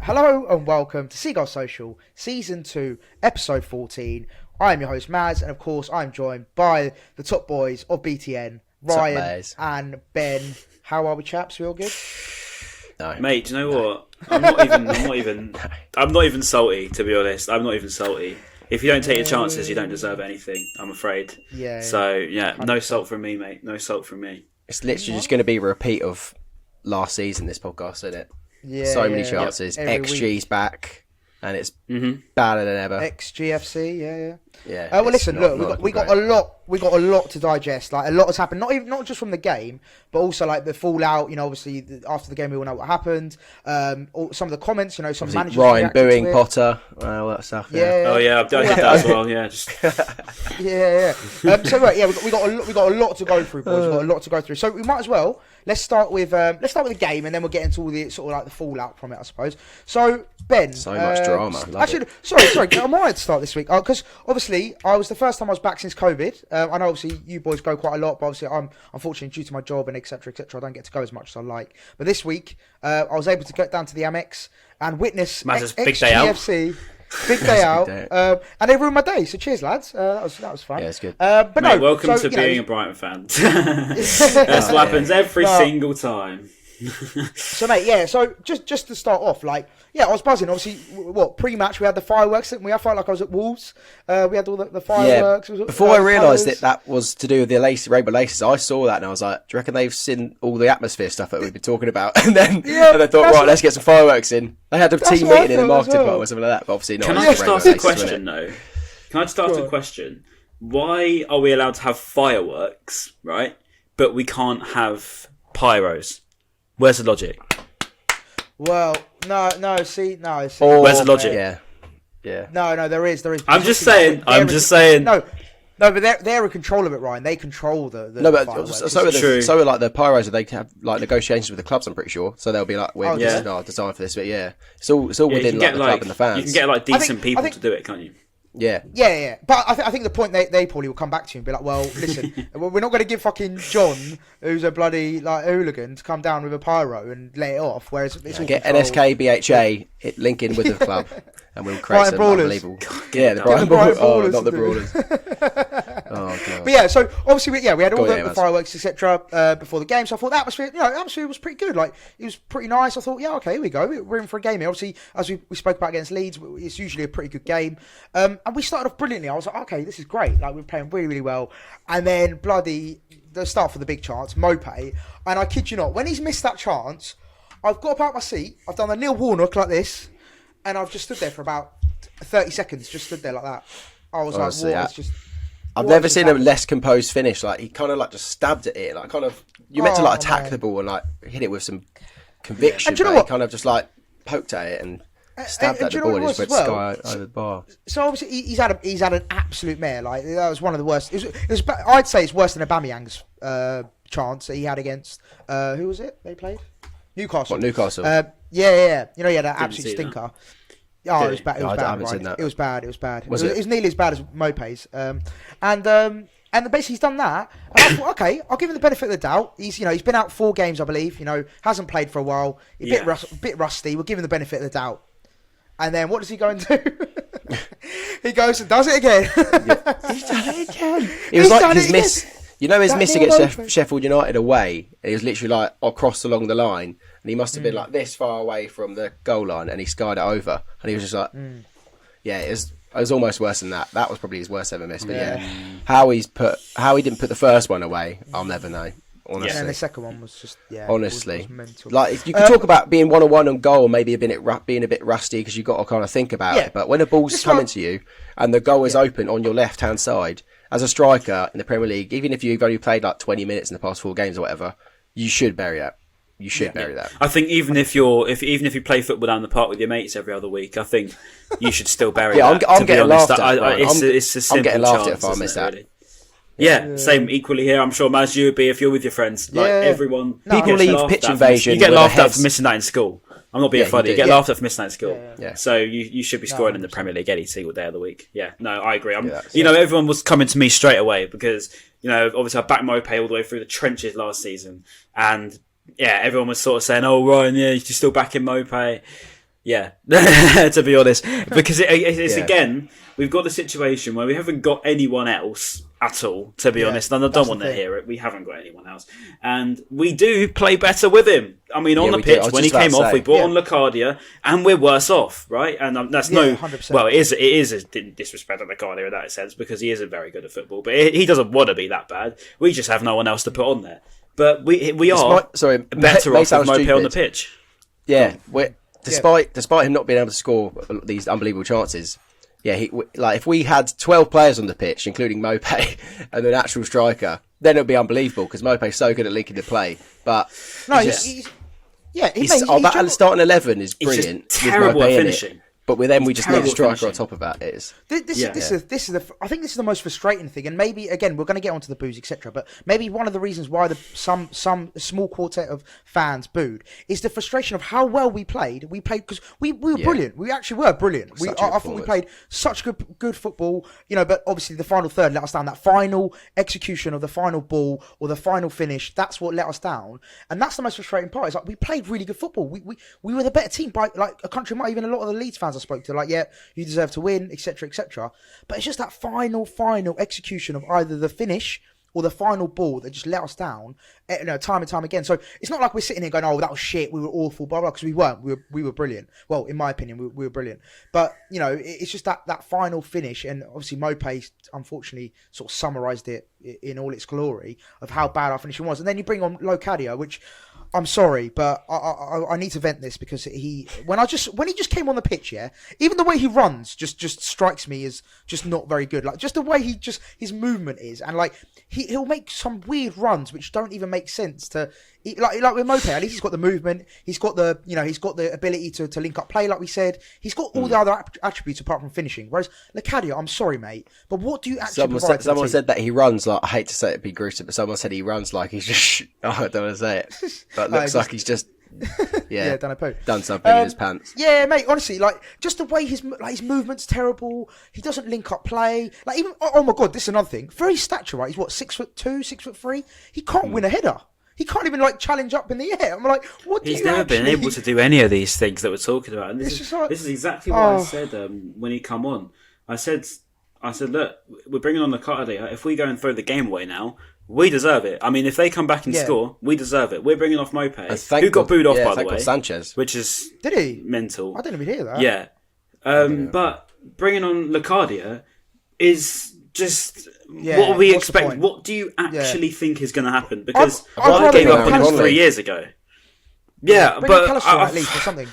Hello and welcome to Seagulls Social, Season 2, Episode 14. I am your host, Maz, and of course I'm joined by the top boys of BTN, Ryan and Ben. How are we, chaps? We all good? No. Mate, do you know what? I'm not even salty, to be honest. I'm not even salty. If you don't take your chances, you don't deserve anything, I'm afraid. Yeah. So, no salt from me, mate. No salt from me. It's literally just going to be a repeat of last season, this podcast, isn't it? Yeah. So many chances. XG's back, and it's badder than ever. XGFC, yeah. Yeah. Well, listen, look, we got a lot to digest. Like, a lot has happened. Not just from the game, but also like the fallout. You know, obviously after the game, we all know what happened. Some of the comments. You know, some managers. Ryan booing Potter, all that stuff. Yeah. Oh yeah, I did that as well. Yeah. Yeah. So right, we got a lot to go through, boys. We've got a lot to go through. So we might as well let's start with the game, and then we'll get into all the sort of like the fallout from it, I suppose. So Ben, so much drama. Sorry. I might start this week because obviously I was the first time I was back since COVID. I know obviously you boys go quite a lot, but obviously I'm unfortunately due to my job and etc. I don't get to go as much as I like. But this week I was able to get down to the Amex and witness XGFC. Big day out, and they ruined my day. So cheers, lads. That was fun. Yeah, it's good. But mate, welcome to being a Brighton fan. That's what happens every single time. So mate, so just to start off, I was buzzing. Obviously, pre-match we had the fireworks, didn't we? I felt like I was at Wolves. We had all the fireworks. Yeah. Before I realised that was to do with the rainbow laces, I saw that and I was like, do you reckon they've seen all the atmosphere stuff that we've been talking about? And then they thought, right, let's get some fireworks in. They had a team meeting in the marketing department or something like that, but obviously not. Can I just ask a question though? Can I just ask a question? Why are we allowed to have fireworks, right? But we can't have pyros? Where's the logic? Well, no. See. Where's the logic? Yeah. No, there is. I'm just saying. No, but they're in control of it, Ryan. They control the no, but so are like the pyros. They have like negotiations with the clubs. I'm pretty sure. So they'll be like, we're designed for this, but it's all within the club and the fans. You can get like decent people to do it, can't you? Yeah. But I think the point they probably will come back to you and be like, well, listen, we're not going to give fucking John, who's a bloody hooligan, to come down with a pyro and lay it off. Whereas it's all get control. NSK BHA link in with the club, and we'll create some unbelievable. The Brighton Brawlers. Oh, not the Brawlers. Oh god. But yeah, so obviously we had all the fireworks etc. Before the game. So I thought the atmosphere was pretty good. Like, it was pretty nice. I thought, yeah, okay, here we go. We're in for a game here. Obviously, as we spoke about against Leeds, it's usually a pretty good game. And we started off brilliantly. I was like, okay, this is great. Like, we're playing really, really well. And then the start for the big chance, Mopé. And I kid you not, when he's missed that chance, I've got up out my seat. I've done a Neil Warnock like this, and I've just stood there for about 30 seconds. Just stood there like that. I was like, what? It's just. I've never seen a less composed finish. Like, he kind of like just stabbed at it. Like, kind of, you meant to like attack the ball and like hit it with some conviction. And do you know what? He kind of just like poked at it and stabbed at the ball and just went sky over the bar. So obviously he's had an absolute mare. Like, that was one of the worst. I'd say it's worse than Aubameyang's chance that he had against who was it? They played Newcastle. What, Newcastle? Yeah. You know, he had that absolute stinker. That. Oh, it was bad. It was bad. Right? It was bad. It was nearly as bad as Mopé's. And basically he's done that. And I thought, okay, I'll give him the benefit of the doubt. He's been out 4 games, I believe. Hasn't played for a while. Bit rusty. We'll give him the benefit of the doubt. And then what does he go and do? He goes and does it again. He's done it again. It was like his miss. You know, his miss against Sheffield United away. He was literally like across along the line, and he must have been like this far away from the goal line, and he skied it over, and he was just like, it was almost worse than that. That was probably his worst ever miss. But how he didn't put the first one away, I'll never know. Honestly. And then the second one was just honestly, it was mental. Like, you could talk about being 1-on-1 on goal, maybe being a bit rusty because you've got to kind of think about it. But when a ball's coming to you and the goal is open on your left hand side, as a striker in the Premier League, even if you've only played like 20 minutes in the past 4 games or whatever, you should bury that. You should bury that. I think even if you play football down the park with your mates every other week, I think you should still bury that. I'm getting laughed at. It's a simple I'm getting laughed chance, at if I miss that. Really? Yeah, same equally here. I'm sure, Maz, you would be if you're with your friends. Like, everyone. People leave pitch invasion. You get laughed at for missing that in school. I'm not being funny. You get laughed at for missing that in school. Yeah. So you should be scoring in the Premier League any single day of the week. Yeah, no, I agree. Everyone was coming to me straight away because, obviously I backed Mopé all the way through the trenches last season. And, everyone was sort of saying, oh, Ryan, you're still backing Mopé. Yeah, to be honest, because it's Yeah. again, we've got the situation where we haven't got anyone else at all. To be honest, and I don't want to hear it. We haven't got anyone else, and we do play better with him. I mean, on the pitch when he came off, we brought on Locadia, and we're worse off, right? And that's 100%. Well, it is a disrespect of Locadia in that sense because he isn't very good at football, but he doesn't want to be that bad. We just have no one else to put on there. But we are better off with Mopé on the pitch. Yeah, despite him not being able to score these unbelievable chances, if we had 12 players on the pitch, including Mopé and an actual striker, then it would be unbelievable because Mopé's so good at linking the play. But that starting 11 is brilliant. He's just terrible at finishing. But with them, we just need a striker on top of that. I think this is the most frustrating thing, and maybe again we're going to get onto the boos, etc. But maybe one of the reasons why some small quartet of fans booed is the frustration of how well we played. We played because we were brilliant. We actually were brilliant. I thought we played such good football, but obviously the final third let us down. That final execution of the final ball or the final finish, that's what let us down, and that's the most frustrating part. It's like we played really good football. We were the better team by like a country mile. Even a lot of the Leeds fans I spoke to, like, you deserve to win, etc., etc. But it's just that final execution of either the finish or the final ball that just let us down, time and time again. So it's not like we're sitting here going, "Oh, that was shit. We were awful," blah blah. Because we weren't. We were brilliant. Well, in my opinion, we were brilliant. But it's just that final finish, and obviously Mopé unfortunately sort of summarised it in all its glory of how bad our finishing was. And then you bring on Locadia, which, I'm sorry, but I need to vent this because when he just came on the pitch, even the way he runs just strikes me as just not very good. Like just the way his movement is, and like he'll make some weird runs which don't even make sense to. Like with Mopé, at least he's got the movement. He's got the he's got the ability to link up play, like we said. He's got all the other attributes apart from finishing. Whereas Locadia, I'm sorry, mate, but what do you actually provide? Someone said that he runs like, I hate to say it, be gruesome, but someone said he runs like he's just. I don't want to say it, but looks like he's just. Done something in his pants. Yeah, mate. Honestly, like just the way his movement's terrible. He doesn't link up play. Like even oh my god, this is another thing. For his stature, right? He's what 6'2", 6'3". He can't win a header. He can't even challenge up in the air. I'm like, what? He's never been able to do any of these things that we're talking about. And this is exactly what I said when he come on. I said, look, we're bringing on the Locadia. If we go and throw the game away now, we deserve it. I mean, if they come back and score, we deserve it. We're bringing off Mopé, who got booed off, by the way. Sanchez. Which is mental. I didn't even hear that. Yeah. But bringing on Locadia is just what we expect. What do you actually think is going to happen? Because I gave up on him 3 years ago. Yeah, but at least or something.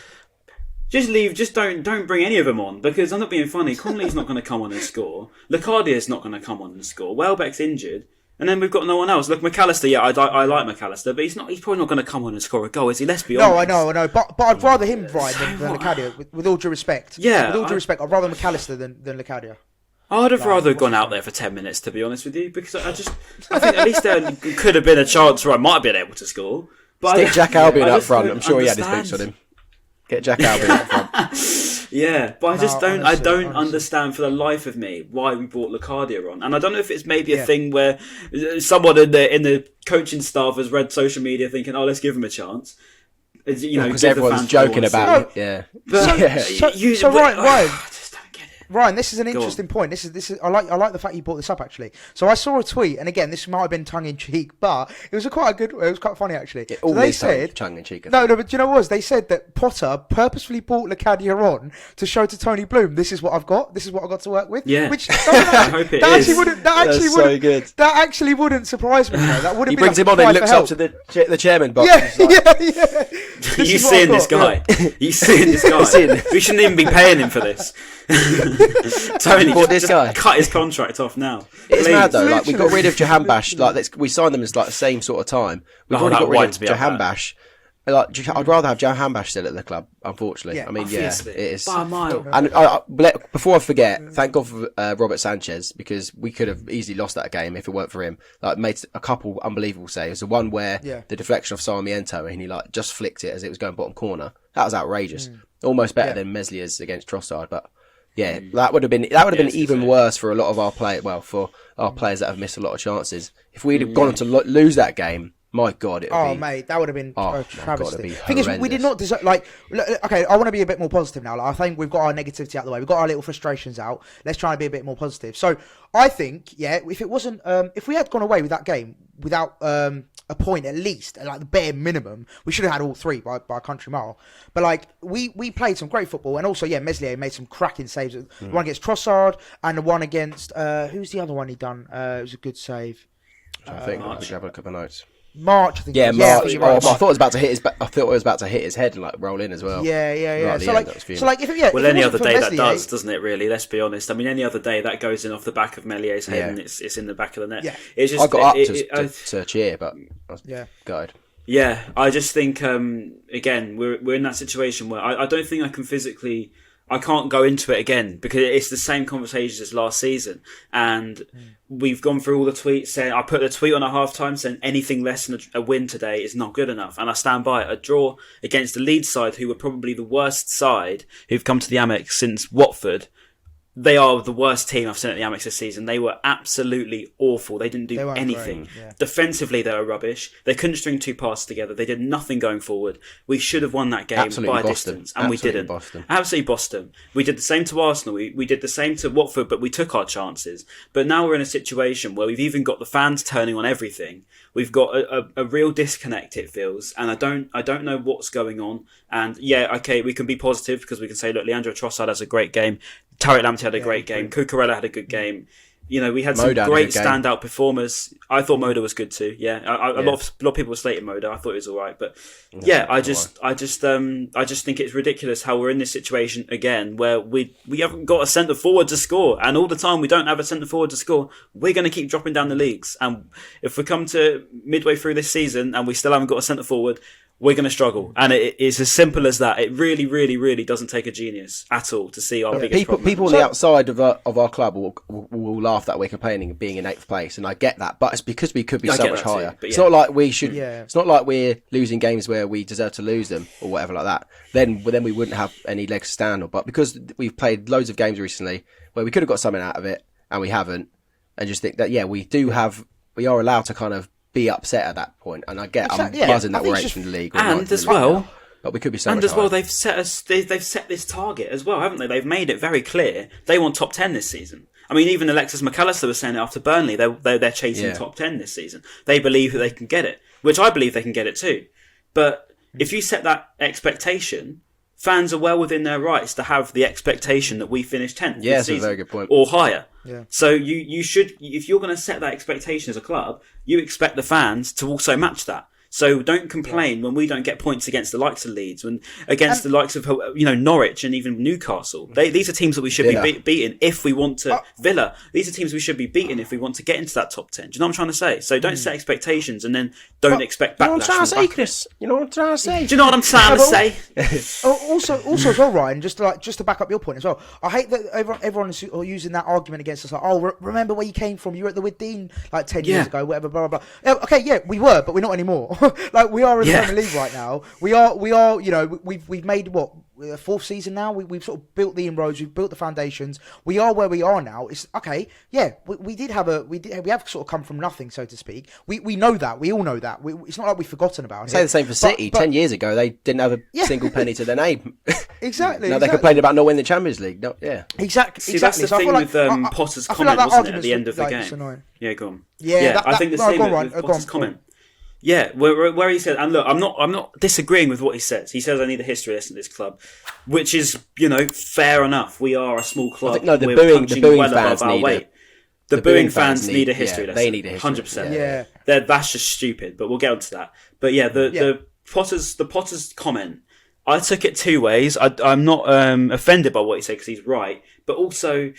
Just leave. Just don't bring any of them on because I'm not being funny. Conley's not going to come on and score. Locadia's not going to come on and score. Welbeck's injured. And then we've got no one else. Look, McAllister, I like McAllister, but he's probably not going to come on and score a goal, is he? Let's be honest. No, I know. But I'd rather him, Brian, than Locadia, with all due respect. Yeah. With all due respect, I'd rather McAllister than Locadia. I'd have rather gone out there for 10 minutes, to be honest with you, because I think at least there could have been a chance where I might have been able to score. But stick Jack Albion up front. I'm sure he had his boots on him. Get Jack Albion up front. Yeah, but I don't understand for the life of me why we brought Locadia on, and I don't know if it's maybe a thing where someone in the coaching staff has read social media thinking, "Oh, let's give him a chance." Because everyone's joking about it. Yeah. Ryan. Ryan, this is an interesting point. This is. I like the fact you brought this up actually. So I saw a tweet, and again, this might have been tongue in cheek, but it was It was quite funny actually. So they said tongue in cheek. No, but do you know what it was? They said that Potter purposefully brought Locadia on to show to Tony Bloom, this is what I've got. This is what I got to work with. Yeah. Which I hope it is. That actually wouldn't surprise me. That would have. He brings him on and looks up to the chairman box. Yeah. You seeing this guy? You seeing this guy? We shouldn't even be paying him for this. Tony, this guy cut his contract off now. It's mad though. Like we got rid of Jahanbash. Like we signed them as the same sort of time. We've already got rid of Jahanbash. Like I'd rather have Jahanbash still at the club. Unfortunately, I mean, it is by a mile. And before I forget, thank God for Robert Sanchez, because we could have easily lost that game if it weren't for him. Like made a couple unbelievable saves. The one where the deflection of Sarmiento and he just flicked it as it was going bottom corner. That was outrageous. Almost better than Meslier's against Trossard, but. Yeah, that would have been even worse for a lot of our players. Well, for our players that have missed a lot of chances. If we'd have gone on to lose that game, My God, mate, that would have been a travesty. The thing is, we did not deserve. Okay, I want to be a bit more positive now. I think we've got our negativity out of the way. We've got our little frustrations out. Let's try and be a bit more positive. So I think, if it wasn't, if we had gone away with that game without a point at least, like the bare minimum, we should have had all 3 by a country mile. But we played some great football, and also Meslier made some cracking saves. The one against Trossard and the one against who's the other one he done? It was a good save. I think I could have a couple of notes. March, I think. Yeah, March. Right. I thought it was about to hit his. I thought it was about to hit his head and roll in as well. Yeah. Right Well, any other day that does, doesn't it? Really, let's be honest. I mean, any other day that goes in off the back of Melier's head and it's in the back of the net. Yeah. It's just, I got up to cheer, but I was gutted. Yeah, I just think again we're in that situation where I don't think I can physically. I can't go into it again because it's the same conversations as last season, and we've gone through all the tweets saying I put a tweet on at halftime saying anything less than a win today is not good enough, and I stand by it. A draw against the Leeds side, who were probably the worst side who've come to the Amex since Watford. They are the worst team I've seen at the Amex this season. They were absolutely awful. They didn't do anything. Defensively, they were rubbish. They couldn't string 2 passes together. They did nothing going forward. We should have won that game by a distance, and we didn't. Absolutely bossed them. We did the same to Arsenal. We did the same to Watford, but we took our chances. But now we're in a situation where we've even got the fans turning on everything. We've got a real disconnect, it feels, and I don't know what's going on. And we can be positive because we can say, look, Leandro Trossard has a great game. Tariq Lamptey had a great game. Cucurella had a good game. We had some great standout performers. I thought Moda was good too. Yeah, a lot of people were slating Moda. I thought he was all right, but I just think it's ridiculous how we're in this situation again where we haven't got a centre forward to score, and all the time we don't have a centre forward to score. We're going to keep dropping down the leagues, and if we come to midway through this season and we still haven't got a centre forward, we're going to struggle, and it's as simple as that. It really, really, really doesn't take a genius at all to see our biggest problem. People on the outside of our club will laugh that we're complaining of being in 8th place, and I get that, but it's because we could be so much higher. It's not like we should. It's not like we're losing games where we deserve to lose them or whatever like that. Then we wouldn't have any legs to stand on. But because we've played loads of games recently where we could have got something out of it and we haven't, and just think that we are allowed to kind of be upset at that point, and I'm buzzing that we're 8th in the league, and as well, but we could be so much and as well, higher. they've set this target as well, haven't they? They've made it very clear they want top 10 this season. I mean, even Alexis McAllister was saying it after Burnley. They're chasing top 10 this season. They believe that they can get it, which I believe they can get it too. But if you set that expectation, fans are well within their rights to have the expectation that we finish 10th this season, a very good point. or higher. Yeah. So you should, if you're going to set that expectation as a club, you expect the fans to also match that. So don't complain when we don't get points against the likes of Leeds, the likes of Norwich and even Newcastle. These are teams that we should be beating if we want to. Villa. These are teams we should be beating if we want to get into that top 10. Do you know what I'm trying to say? So don't set expectations and then don't expect backlash. You know what I'm trying to say, Chris? You know what I'm trying to say? Do you know what I'm trying to say? Also as well, Ryan. Just to back up your point as well. I hate that everyone is using that argument against us. Like, remember where you came from? You were at the Wood-Dean 10 years ago, whatever, blah blah blah. Okay, we were, but we're not anymore. We are in the Premier League right now. We are. We've made what, 4th season now. We've sort of built the inroads. We've built the foundations. We are where we are now. It's okay. Yeah, we have sort of come from nothing, so to speak. We know that. We all know that. It's not like we've forgotten about it. Say the same for City. 10 years ago, they didn't have a single penny to their name. Exactly. Now they complained about not winning the Champions League. No, Exactly. See, that's the thing with Potter's comment, wasn't it, at the end of the game? Yeah, go on. I think the same with Potter's comment. Yeah, where he said, and look, I'm not disagreeing with what he says. He says I need a history lesson at this club, which is, fair enough. We are a small club. The booing fans need it. The booing fans need a history lesson. They need a history 100%. Yeah. That's just stupid, but we'll get onto that. But the Potter's comment, I took it 2 ways. I'm not offended by what he said because he's right, but also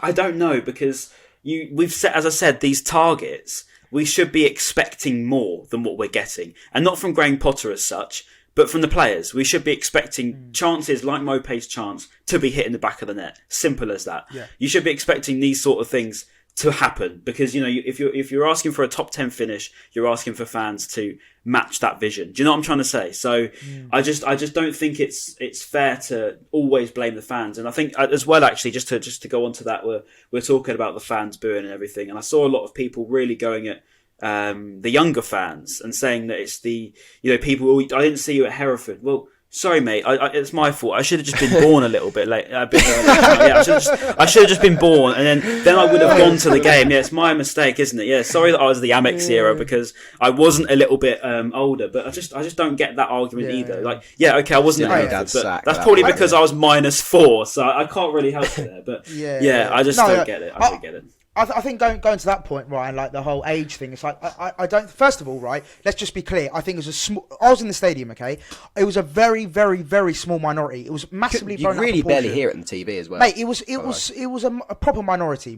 I don't know, because we've set, as I said, these targets. We should be expecting more than what we're getting. And not from Graham Potter as such, but from the players. We should be expecting chances like Mopé's chance to be hit in the back of the net. Simple as that. Yeah. You should be expecting these sort of things to happen, because if you're asking for a top 10 finish, you're asking for fans to match that vision. Do you know what I'm trying to say? So I just don't think it's fair to always blame the fans. And I think as well, actually, just to go on to that, we're talking about the fans booing and everything, and I saw a lot of people really going at the younger fans and saying that it's the people. Oh, I didn't see you at Hereford. Well, sorry, mate. It's my fault. I should have just been born a little bit late. A bit early. Yeah, I should have just been born, and then I would have gone to the game. Yeah, it's my mistake, isn't it? Yeah, sorry that I was the Amex era because I wasn't a little bit older. But I just don't get that argument either. Like, yeah, okay, I wasn't at Hereford, but that's probably because I was -4, so I can't really help it there. But I just don't get it. I don't get it. I think going to that point, Ryan, like the whole age thing, it's like, I don't, first of all, right, let's just be clear. I think it was I was in the stadium, okay? It was a very, very, very small minority. It was massively blown out of proportion. You really barely hear it on TV as well. Mate, it was a proper minority,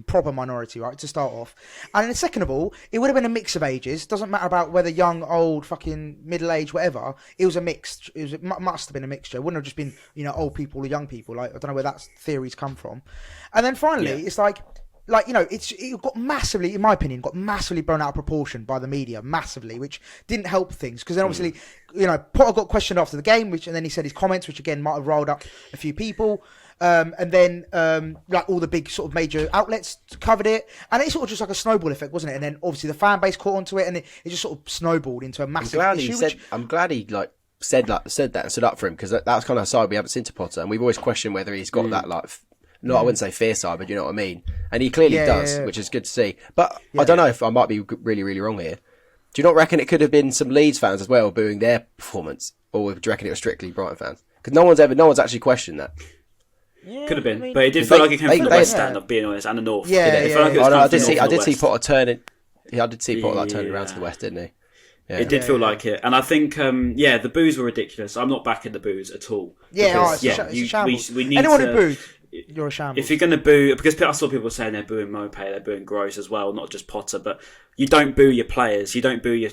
right, to start off. And then second of all, it would have been a mix of ages. Doesn't matter about whether young, old, fucking middle-aged, whatever. It was a mix. It must have been a mixture. It wouldn't have just been, old people or young people. Like, I don't know where that theory's come from. And then finally, it's like, it got massively, in my opinion, blown out of proportion by the media, massively, which didn't help things. Because then obviously, Potter got questioned after the game, and then he said his comments, which again might have riled up a few people. And then, all the big sort of major outlets covered it, and it's sort of just like a snowball effect, wasn't it? And then obviously the fan base caught onto it, and it just sort of snowballed into a massive issue. I'm glad he said that and stood up for him, because that's kind of a side we haven't seen to Potter, and we've always questioned whether he's got that I wouldn't say fear side, but you know what I mean. And he clearly does, which is good to see. But I don't know if I might be really, really wrong here. Do you not reckon it could have been some Leeds fans as well booing their performance, or do you reckon it was strictly Brighton fans? Because no one's actually questioned that. Yeah, could have been, but it did feel like it came from the West Stand, of being honest, and the North. I did see Potter turning. I did see Potter turning around to the West, didn't he? Yeah. It did feel like it, and I think the boos were ridiculous. I'm not backing the boos at all. It's a shambles. We need anyone who boos. You're a shambles. If you're going to boo, because I saw people saying they're booing Mope, they're booing Gross as well, not just Potter. But you don't boo your players, you don't boo your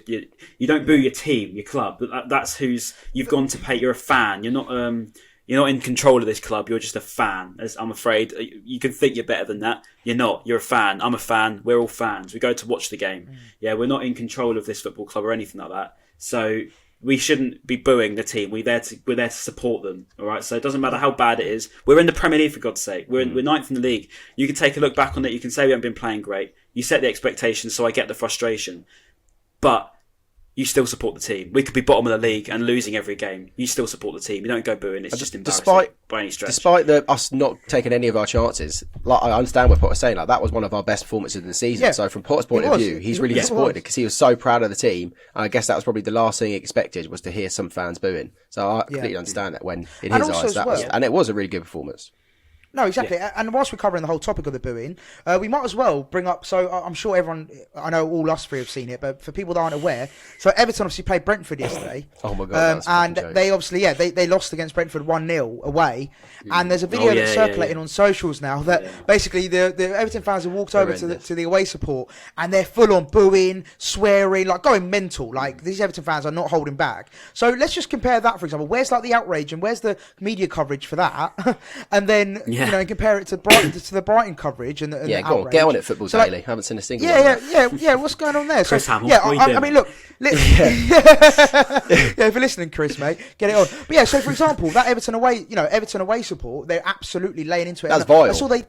team, your club. That's who's you've gone to pay. You're a fan. You're not in control of this club. You're just a fan. As I'm afraid you can think you're better than that. You're not. You're a fan. I'm a fan. We're all fans. We go to watch the game. Yeah, we're not in control of this football club or anything like that. So we shouldn't be booing the team. We're there to support them. All right. So it doesn't matter how bad it is. We're in the Premier League, for God's sake. We're ninth in the league. You can take a look back on it. You can say we haven't been playing great. You set the expectations, so I get the frustration. But you still support the team. We could be bottom of the league and losing every game. You still support the team. You don't go booing. It's just embarrassing by any stretch. Despite us not taking any of our chances, I understand what Potter's saying. that was one of our best performances of the season. So from Potter's point of view, he's really disappointed because he was so proud of the team. And I guess that was probably the last thing he expected, was to hear some fans booing. So I completely understand that when in his eyes and it was a really good performance. No, exactly. Yeah. And whilst we're covering the whole topic of the booing, we might as well bring up, so I'm sure everyone, I know all us three have seen it, but for people that aren't aware, so Everton obviously played Brentford yesterday. Oh my God. And they obviously, they lost against Brentford 1-0 away. And there's a video that's circulating on socials now that basically the Everton fans have walked over to the away support, and they're full on booing, swearing, like going mental. Like, these Everton fans are not holding back. So let's just compare that, for example. Where's like the outrage and where's the media coverage for that? And then and compare it to the Brighton coverage and the go on, get on it, Football Daily. I haven't seen a single one. Yeah. What's going on there? Chris Hamill, I mean, look, if you're listening, Chris, mate, get it on. But so for example, that Everton away support, they're absolutely laying into it. That's vile. That's all they.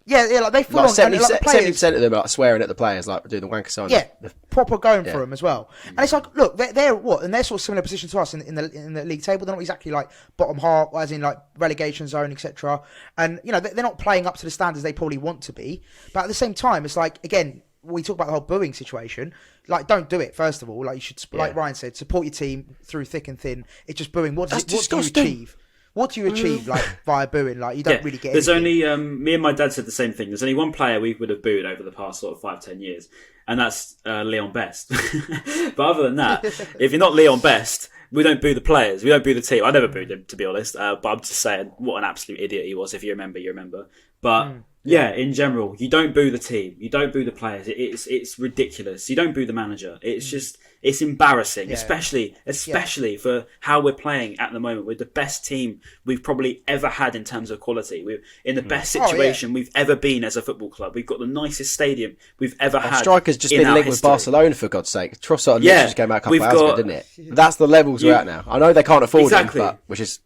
Like they full like on 70% of them are like swearing at the players, like doing the wanker sign. Yeah, proper going for them as well. And it's like, look, they're what, and they're sort of similar position to us in the league table. They're not exactly like bottom half, as in like relegation zone, etc. And they're not playing up to the standards they probably want to be. But at the same time, it's like, again, we talk about the whole booing situation. Like, don't do it. First of all, like you should, like Ryan said, support your team through thick and thin. It's just booing. What do you achieve? What do you achieve, like, via booing? Like, you don't really get There's anything. only, me and my dad said the same thing. There's only one player we would have booed over the past sort of 5-10 years, and that's Leon Best. But other than that, if you're not Leon Best, we don't boo the players. We don't boo the team. I never booed him, to be honest. But I'm just saying, what an absolute idiot he was. If you remember, you remember. But in general, you don't boo the team. You don't boo the players. It's ridiculous. You don't boo the manager. It's just, it's embarrassing, especially for how we're playing at the moment. We're the best team we've probably ever had in terms of quality. We're in the best situation we've ever been as a football club. We've got the nicest stadium we've ever had. Striker's just been linked with Barcelona, for God's sake. Trossard literally just came out a couple of hours ago, didn't it? That's the levels we're at now. I know they can't afford him, but which is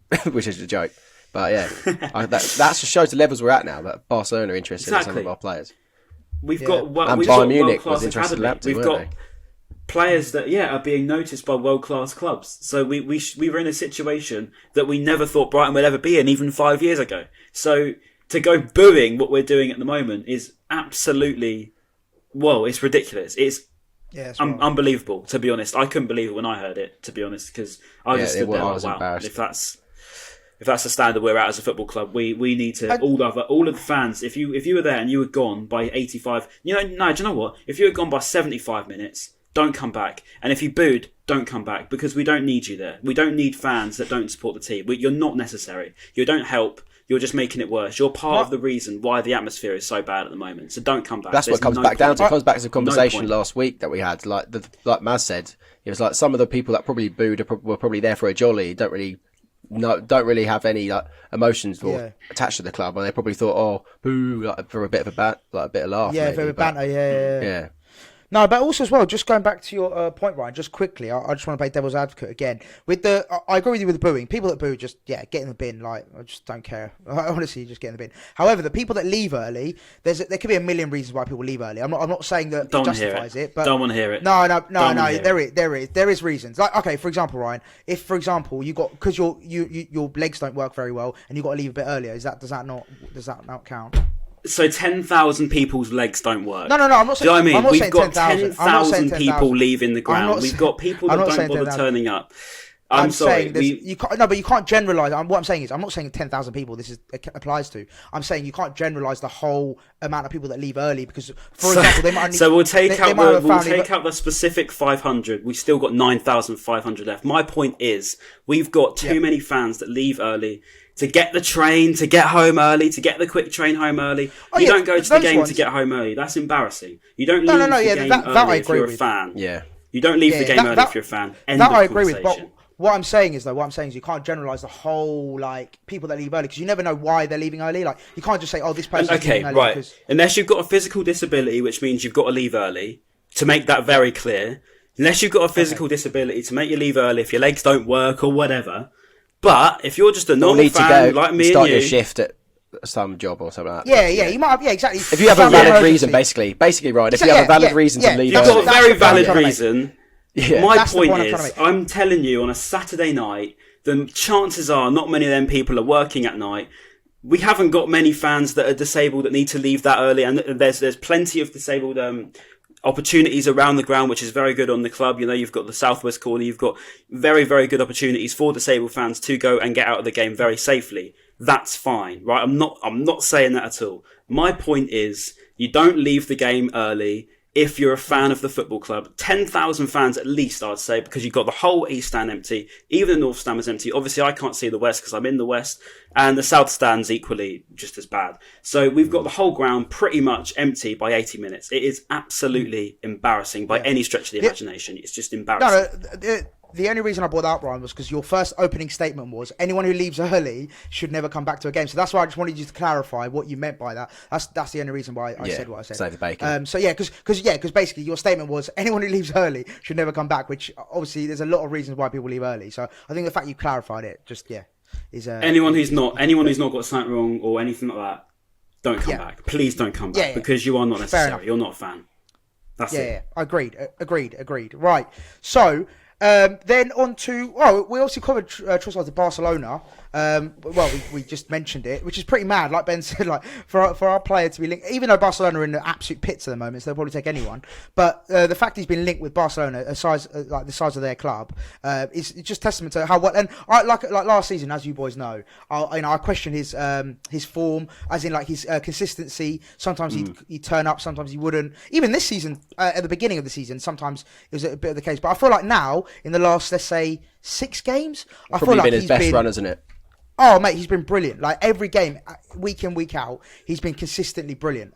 a joke. But that just shows the levels we're at now. That Barcelona are interested in some of our players. We've got Bayern Munich was interested in Lamptey, weren't they? players that are being noticed by world class clubs. So we were in a situation that we never thought Brighton would ever be in, even 5 years ago. So to go booing what we're doing at the moment is absolutely, it's ridiculous. It's unbelievable, to be honest. I couldn't believe it when I heard it, to be honest, because I just stood there like, wow, if that's the standard we're at as a football club, we need to all of the fans. If you were there and you were gone by 85, do you know what? If you were gone by 75 minutes, don't come back. And if you booed, don't come back, because we don't need you there. We don't need fans that don't support the team. You're not necessary. You don't help. You're just making it worse. You're part of the reason why the atmosphere is so bad at the moment. So don't come back. That's what it comes back down to. It comes back to the conversation last week that we had. Like Maz said, it was like some of the people that probably booed were probably there for a jolly. Don't really have any emotions attached to the club, and they probably thought, "Oh, boo!" For a bit of a bit of laugh. Yeah, maybe, for a banter. Yeah. Yeah. No, but also as well, just going back to your point, Ryan, just quickly, I just want to play devil's advocate again. I agree with you with the booing. People that boo, just, get in the bin. Like, I just don't care. Honestly, just get in the bin. However, the people that leave early, there could be a million reasons why people leave early. I'm not saying that it justifies it, but don't want to hear it. No. There is reasons. Like, okay, for example, Ryan, if for example because your legs don't work very well and you got to leave a bit earlier, does that not count? So 10,000 people's legs don't work. No. I'm not saying. Do you know what I mean? I'm not We've got 10,000 people leaving the ground. We've got people that don't bother turning up. I'm sorry. But you can't generalise. What I'm saying is, I'm not saying 10,000 people this applies to. I'm saying you can't generalise the whole amount of people that leave early, because, for example, they might. So we'll take out the specific 500. We've still got 9,500 left. My point is, we've got too many fans that leave early to get the train, to get home early, to get the quick train home early. You don't go to the game to get home early. That's embarrassing. You don't leave the game early if you're a fan. Yeah. You don't leave the game early if you're a fan. That I agree with. But what I'm saying is you can't generalise the whole, people that leave early, because you never know why they're leaving early. Like, you can't just say, this person's leaving early. Okay, right. Unless you've got a physical disability, which means you've got to leave early, to make that very clear. Unless you've got a physical disability to make you leave early if your legs don't work or whatever. But if you're just a normal fan like me and you, start your shift at some job or something like that. Yeah, you might have, exactly. If you have a valid reason, basically, right? If you have a valid reason to leave, you've got a very valid reason. My point is, I'm telling you, on a Saturday night, the chances are not many of them people are working at night. We haven't got many fans that are disabled that need to leave that early, and there's plenty of disabled opportunities around the ground, which is very good on the club. You've got the southwest corner. You've got very, very good opportunities for disabled fans to go and get out of the game very safely. That's fine, right? I'm not saying that at all. My point is, you don't leave the game early if you're a fan of the football club. 10,000 fans at least, I'd say, because you've got the whole East Stand empty. Even the North Stand was empty. Obviously, I can't see the West because I'm in the West, and the South Stand's equally just as bad. So we've got the whole ground pretty much empty by 80 minutes. It is absolutely embarrassing by any stretch of the imagination. It's just embarrassing. No, the only reason I brought that up, Ryan, was because your first opening statement was anyone who leaves early should never come back to a game. So that's why I just wanted you to clarify what you meant by that. That's the only reason why I said what I said. Save the bacon. Because basically your statement was anyone who leaves early should never come back, which obviously there's a lot of reasons why people leave early. So I think the fact you clarified it is anyone who's not got something wrong or anything like that, don't come back. Please don't come back because you are not necessary. You're not a fan. That's it. Yeah, agreed. Right. So. Then on to we also covered Trossard to Barcelona. We just mentioned it, which is pretty mad. Like Ben said, for our player to be linked, even though Barcelona are in the absolute pits at the moment, so they'll probably take anyone. But the fact he's been linked with Barcelona, the size of their club, is just testament to how well. And like last season, as you boys know, I question his form, as in his consistency. Sometimes he'd turn up, sometimes he wouldn't. Even this season, at the beginning of the season, sometimes it was a bit of the case. But I feel like now, in the last, let's say, 6 games, I feel like his best run, isn't it? Oh, mate, he's been brilliant. Every game, week in, week out, he's been consistently brilliant.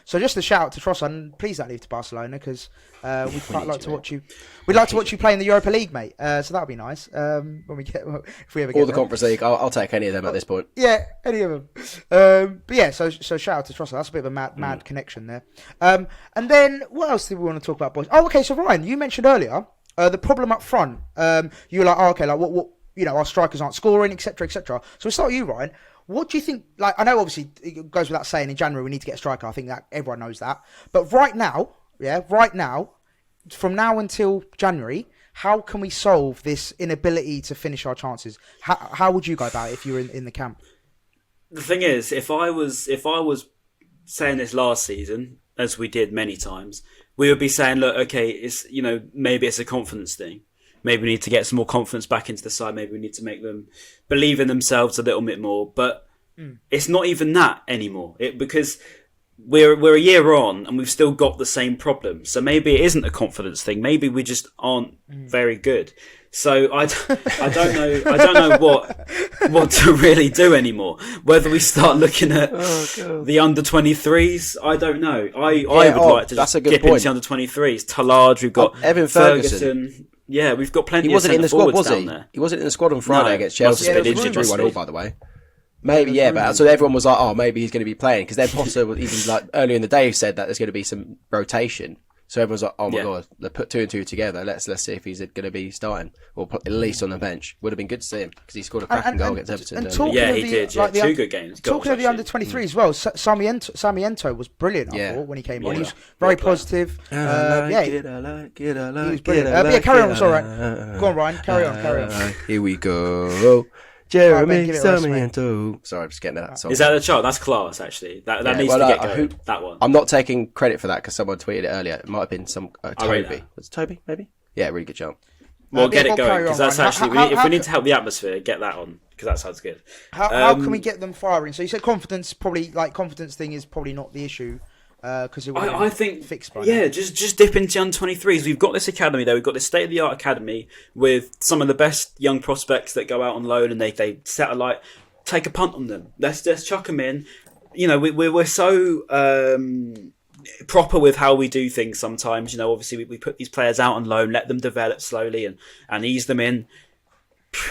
So just a shout out to Trossard, and please don't leave to Barcelona, because we'd quite like to watch you. We'd like to watch you play in the Europa League, mate. So that'd be nice if we ever get or the Conference League. I'll take any of them at this point. Yeah, any of them. But yeah, so shout out to Trossard. That's a bit of a mad connection there. And then what else did we want to talk about, boys? Oh, okay. So Ryan, you mentioned earlier the problem up front. You were like, what? Our strikers aren't scoring, etc., etc. So we'll start with you, Ryan. What do you think? I know obviously it goes without saying in January we need to get a striker. I think that everyone knows that. But right now, from now until January, how can we solve this inability to finish our chances? How would you go about it if you were in the camp? The thing is, if I was saying this last season, as we did many times, we would be saying, look, okay, it's maybe it's a confidence thing. Maybe we need to get some more confidence back into the side. Maybe we need to make them believe in themselves a little bit more. But it's not even that anymore. Because we're a year on and we've still got the same problems. So maybe it isn't a confidence thing. Maybe we just aren't very good. So I don't know what to really do anymore. Whether we start looking at the under-23s, I don't know. I would like to just dip into the under-23s. Talage, we've got Evan Ferguson. Yeah, we've got plenty. He wasn't of in the squad, was down he? there. He wasn't in the squad on Friday against Chelsea. Yeah, He drew 1-1, by the way. Maybe, but so everyone was like, "Oh, maybe he's going to be playing," because then Potter even like earlier in the day said that there's going to be some rotation. So everyone's like, "Oh my god, they put 2 and 2 together. Let's see if he's going to be starting or at least on the bench." Would have been good to see him because he scored a cracking goal against Everton. He did. Like 2 good games. Talking of the under-23 as well, Sarmiento was brilliant. I thought when he came on, he was very positive. He was brilliant. Carry on. Sorry, go on, Ryan. Carry on. Here we go. Jeremy Sarmiento. Sorry, I'm just getting that song. Is that the chart? That's class, actually. That needs to get going. That one. I'm not taking credit for that because someone tweeted it earlier. It might have been some Toby. Was it Toby? Maybe. Yeah, really good chant. Well, get it going because that's actually. If we need to help the atmosphere, get that on because that sounds good. How can we get them firing? So you said confidence. Probably confidence thing is probably not the issue. Because I think fixed by now. Just dip into under-23s. We've got this academy there. We've got this state-of-the-art academy with some of the best young prospects that go out on loan and they satellite. Take a punt on them. Let's just chuck them in. We're so proper with how we do things sometimes. Obviously we put these players out on loan, let them develop slowly and ease them in.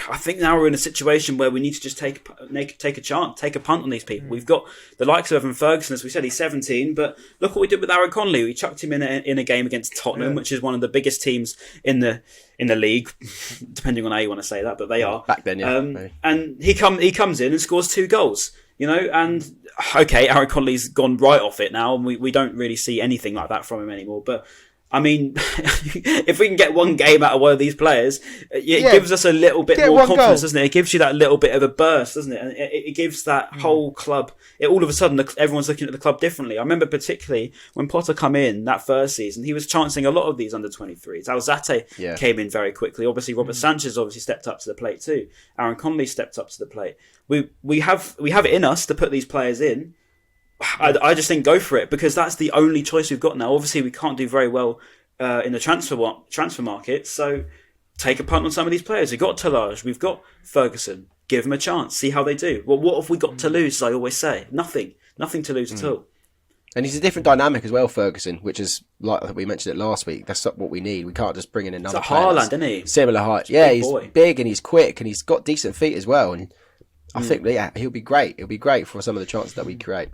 I think now we're in a situation where we need to just take a chance, take a punt on these people. We've got the likes of Evan Ferguson, as we said, he's 17, but look what we did with Aaron Connolly. We chucked him in a game against Tottenham, which is one of the biggest teams in the league, depending on how you want to say that, but they are. Back then, yeah. And he comes in and scores 2 goals, and okay, Aaron Connolly's gone right off it now, and we don't really see anything like that from him anymore, but I mean, if we can get one game out of one of these players, it gives us a little bit more confidence, doesn't it? It gives you that little bit of a burst, doesn't it? And it gives that whole club, all of a sudden, everyone's looking at the club differently. I remember particularly when Potter come in that first season, he was chancing a lot of these under-23s. Alzate came in very quickly. Obviously, Robert Sanchez stepped up to the plate too. Aaron Connolly stepped up to the plate. We have it in us to put these players in. I just think go for it because that's the only choice we've got now. Obviously, we can't do very well in the transfer market, so take a punt on some of these players. We've got Talage, we've got Ferguson. Give them a chance, see how they do. Well, what have we got to lose? As I always say, nothing to lose at all. And he's a different dynamic as well, Ferguson, which is like we mentioned it last week. That's what we need. We can't just bring in another player. Haaland, isn't he? Similar height. He's big and he's quick and he's got decent feet as well. And I think he'll be great. It'll be great for some of the chances that we create.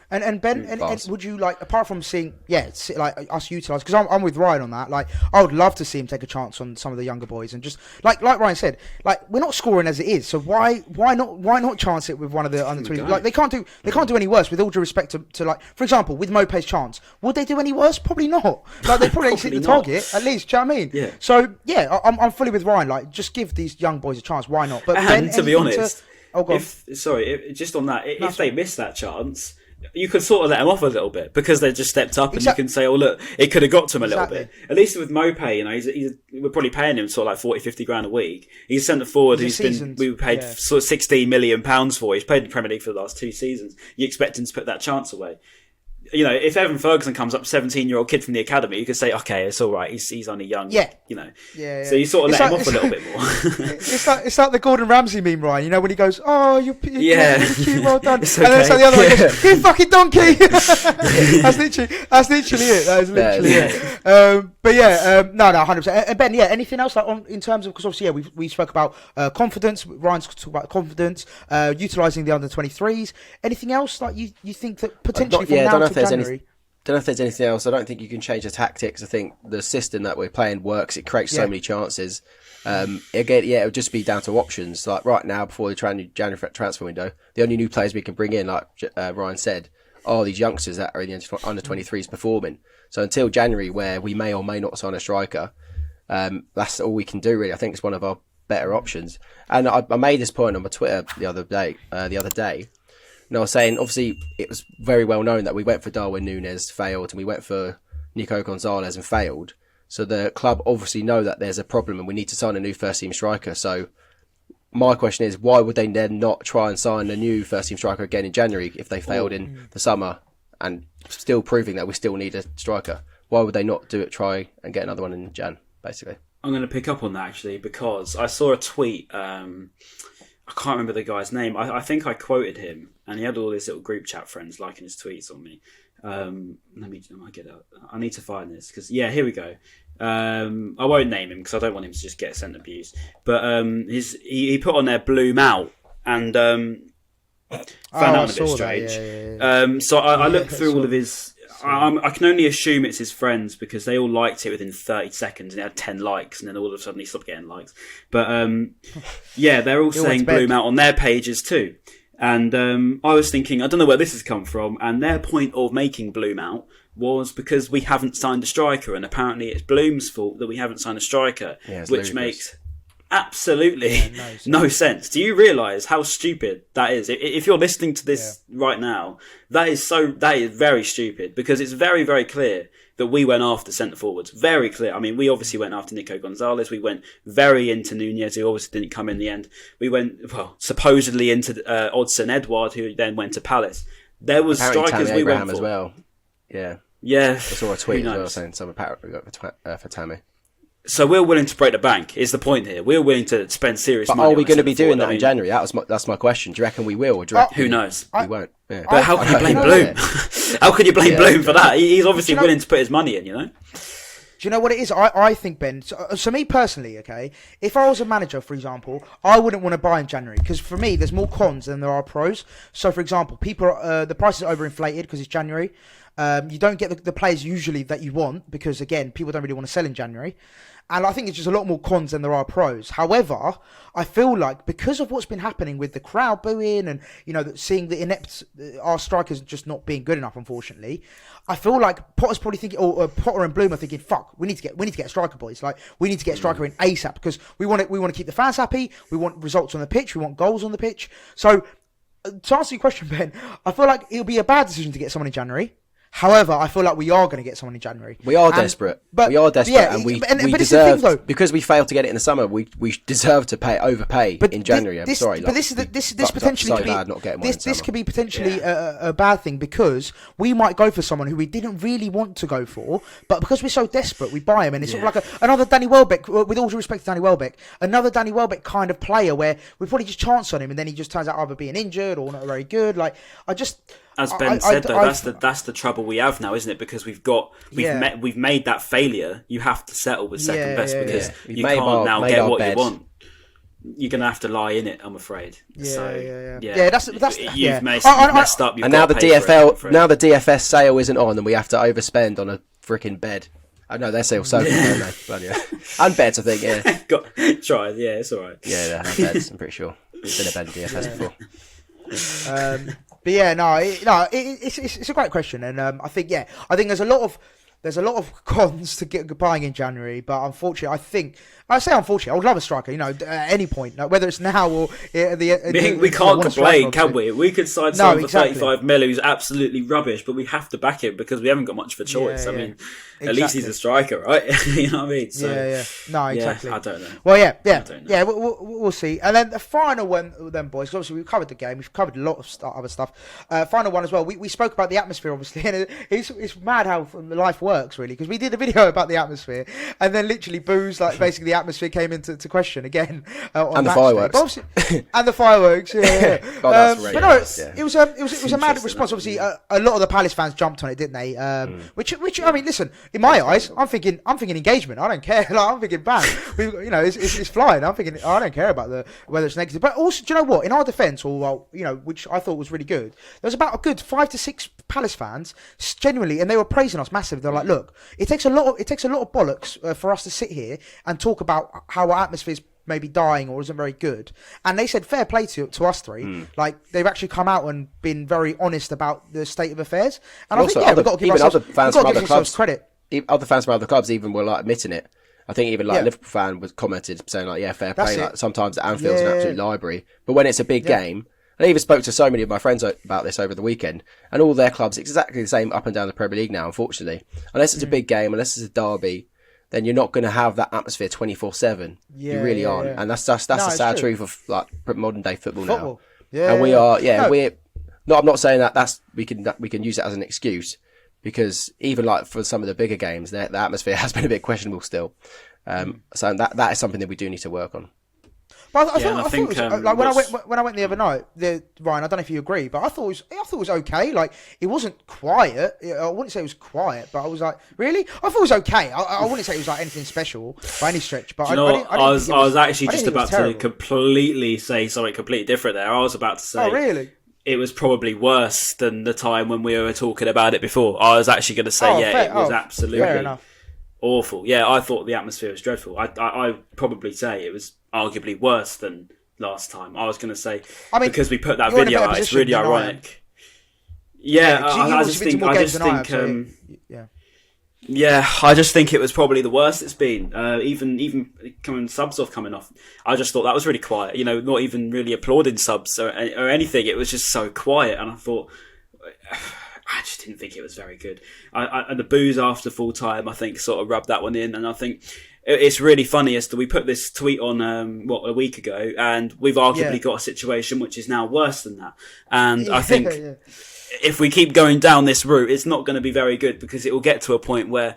And Ben, and would you apart from seeing, like us utilise, because I'm with Ryan on that. Like, I would love to see him take a chance on some of the younger boys, and just like Ryan said, like we're not scoring as it is, so why not chance it with one of the under 20? Like they can't do any worse. With all due respect to like, for example, with Mope's chance, would they do any worse? Probably not. Like they probably hit the target at least. Do you know what I mean? Yeah. So I'm fully with Ryan. Like, just give these young boys a chance. Why not? But Ben, to be honest, if just on that, if they miss that chance, you could sort of let them off a little bit because they just stepped up, and you can say, "Oh, look, it could have got to him a little bit." At least with Mope, we're probably paying him sort of like 40-50 grand a week. He's a centre forward we paid sort of £16 million for. He's played in the Premier League for the last 2 seasons. You expect him to put that chance away. If Evan Ferguson comes up, 17-year-old kid from the academy, you could say, okay, it's all right. He's only young. Yeah. So you sort of let him off a little bit more. It's like the Gordon Ramsay meme, Ryan. When he goes, "Oh, you're cute, well done," It's okay. And then it's like the other one goes, "You fucking donkey." That's literally it. That is literally it. But no, 100%. And Ben, anything else in terms of, because obviously, we spoke about confidence. Ryan's talked about confidence, utilising the under-23s. Anything else you think that potentially from now to January? Don't know if there's anything else. I don't think you can change the tactics. I think the system that we're playing works. It creates so many chances. Again, it'll just be down to options. Like right now, before the January transfer window, the only new players we can bring in, like Ryan said, are these youngsters that are in the under 23s performing? So until January, where we may or may not sign a striker, that's all we can do really. I think it's one of our better options. And I made this point on my Twitter the other day. And I was saying, obviously, it was very well known that we went for Darwin Núñez, failed, and we went for Nico Gonzalez and failed. So the club obviously know that there's a problem and we need to sign a new first-team striker. So my question is, why would they then not try and sign a new first-team striker again in January if they failed in the summer and still proving that we still need a striker? Why would they not do it, try and get another one in Jan, basically? I'm going to pick up on that, actually, because I saw a tweet. I can't remember the guy's name. I think I quoted him, and he had all his little group chat friends liking his tweets on me. Let me get out. I need to find this because here we go. I won't name him because I don't want him to just get sent abuse. But he put on there "Bloom out" and found out a bit strange. So I looked through all of his. I can only assume it's his friends because they all liked it within 30 seconds and it had 10 likes and then all of a sudden he stopped getting likes. But they're all saying "Bloom out" on their pages too. And I was thinking, I don't know where this has come from, and their point of making Bloom out was because we haven't signed a striker, and apparently it's Bloom's fault that we haven't signed a striker, which makes absolutely no sense. Do you realise how stupid that is? If you're listening to this right now, that is very stupid, because it's very, very clear that we went after centre forwards. Very clear. I mean, we obviously went after Nico Gonzalez. We went very into Núñez, who obviously didn't come in the end. We went, supposedly into Odsonne Edouard, who then went to Palace. There was apparently strikers Tammy we Abraham went for. as well. Yeah. Yeah. I saw a tweet as well saying some apparently got for Tammy. So we're willing to break the bank, is the point here. We're willing to spend serious money. But are we going to be doing that in January? That's my question. Do you reckon we will? Or do you reckon who knows? We won't. Yeah. But how can you blame Bloom? How can you blame Bloom for that? He's obviously willing to put his money in, you know? Do you know what it is? I think, Ben, so me personally, okay, if I was a manager, for example, I wouldn't want to buy in January, because for me, there's more cons than there are pros. So, for example, the prices are overinflated because it's January. You don't get the players usually that you want because, again, people don't really want to sell in January. And I think it's just a lot more cons than there are pros. However, I feel like because of what's been happening with the crowd booing and, seeing the inept, our strikers just not being good enough, unfortunately, I feel like Potter's probably thinking, or Potter and Bloom are thinking, fuck, we need to get a striker, boys. Like, we need to get a striker in ASAP because we want to keep the fans happy. We want results on the pitch. We want goals on the pitch. So, to answer your question, Ben, I feel like it'll be a bad decision to get someone in January. However, I feel like we are going to get someone in January. We are desperate. And we deserve, because we failed to get it in the summer, we deserve to overpay in January. I'm sorry. But this potentially could be potentially a bad thing, because we might go for someone who we didn't really want to go for, but because we're so desperate, we buy him, and it's sort of like another Danny Welbeck. With all due respect to Danny Welbeck, another Danny Welbeck kind of player where we probably just chance on him, and then he just turns out either being injured or not very good. Like as Ben said, though, that's the trouble we have now, isn't it? Because we've made that failure. You have to settle with second best because you can't now get what you want. You're going to have to lie in it, I'm afraid. You've messed up. And now the DFS sale isn't on, and we have to overspend on a freaking bed. I know they sell sofas, don't they? But and beds, I think. Yeah. Try. Yeah, it's all right. Yeah, they have beds. I'm pretty sure. It's been a bed in DFS before. But it's a great question, and I think there's a lot of cons to buying in January, but unfortunately, I would love a striker, at any point, whether it's now or we can't complain, can we? We could sign someone for 35 mil who's absolutely rubbish, but we have to back him because we haven't got much of a choice. I mean, at least he's a striker, right? You know what I mean? So, No, exactly. I don't know. Well, we'll see. And then the final one, then, boys. Obviously, we've covered the game. We've covered a lot of other stuff. Final one as well. We spoke about the atmosphere, obviously, and it's mad how life works, really, because we did a video about the atmosphere, and then literally booze, like basically the atmosphere came into question again. On and the fireworks. And the fireworks. Yeah. But no, it was a mad response. Obviously, a lot of the Palace fans jumped on it, didn't they? Which I mean, listen. In my eyes, I'm thinking engagement. I don't care. Like, I'm thinking bang. It's flying. I'm thinking I don't care about whether it's negative. But also, do you know what? In our defence, which I thought was really good, there was about a good 5 to 6 Palace fans genuinely, and they were praising us massively. They're like, look, it takes a lot of bollocks for us to sit here and talk about how our atmosphere is maybe dying or isn't very good. And they said fair play to us three. Like they've actually come out and been very honest about the state of affairs. And also, I think we've got to give ourselves credit. Other fans from other clubs even were like admitting it. I think even like a Liverpool fan was commented saying like, yeah, fair play. Like sometimes Anfield's an absolute library, but when it's a big game, and I even spoke to so many of my friends about this over the weekend, and all their clubs exactly the same up and down the Premier League now. Unfortunately, unless it's a big game, unless it's a derby, then you're not going to have that atmosphere 24/7. You really aren't, and that's the sad truth of like modern day football now. Yeah, and we are, we're. No, I'm not saying that we can use it as an excuse. Because even like for some of the bigger games, the atmosphere has been a bit questionable still. So that is something that we do need to work on. But I thought it was, like when I went the other night, Ryan, I don't know if you agree, but I thought it was okay. Like it wasn't quiet. I wouldn't say it was quiet, but I was like, really? I thought it was okay. I wouldn't say it was like anything special by any stretch. But I was actually just about to completely say something completely different there. I was about to say, oh really? It was probably worse than the time when we were talking about it before. I was actually going to say, it was absolutely awful. Yeah, I thought the atmosphere was dreadful. I'd probably say it was arguably worse than last time. I was going to say, because we put that video out, it's really ironic. I just think I just think it was probably the worst it's been. Even subs off coming off, I just thought that was really quiet. Not even really applauding subs or anything. It was just so quiet, and I thought I just didn't think it was very good. And the boos after full time, I think, sort of rubbed that one in. And I think it's really funny as to we put this tweet on a week ago, and we've arguably got a situation which is now worse than that. And I think. If we keep going down this route, it's not going to be very good, because it will get to a point where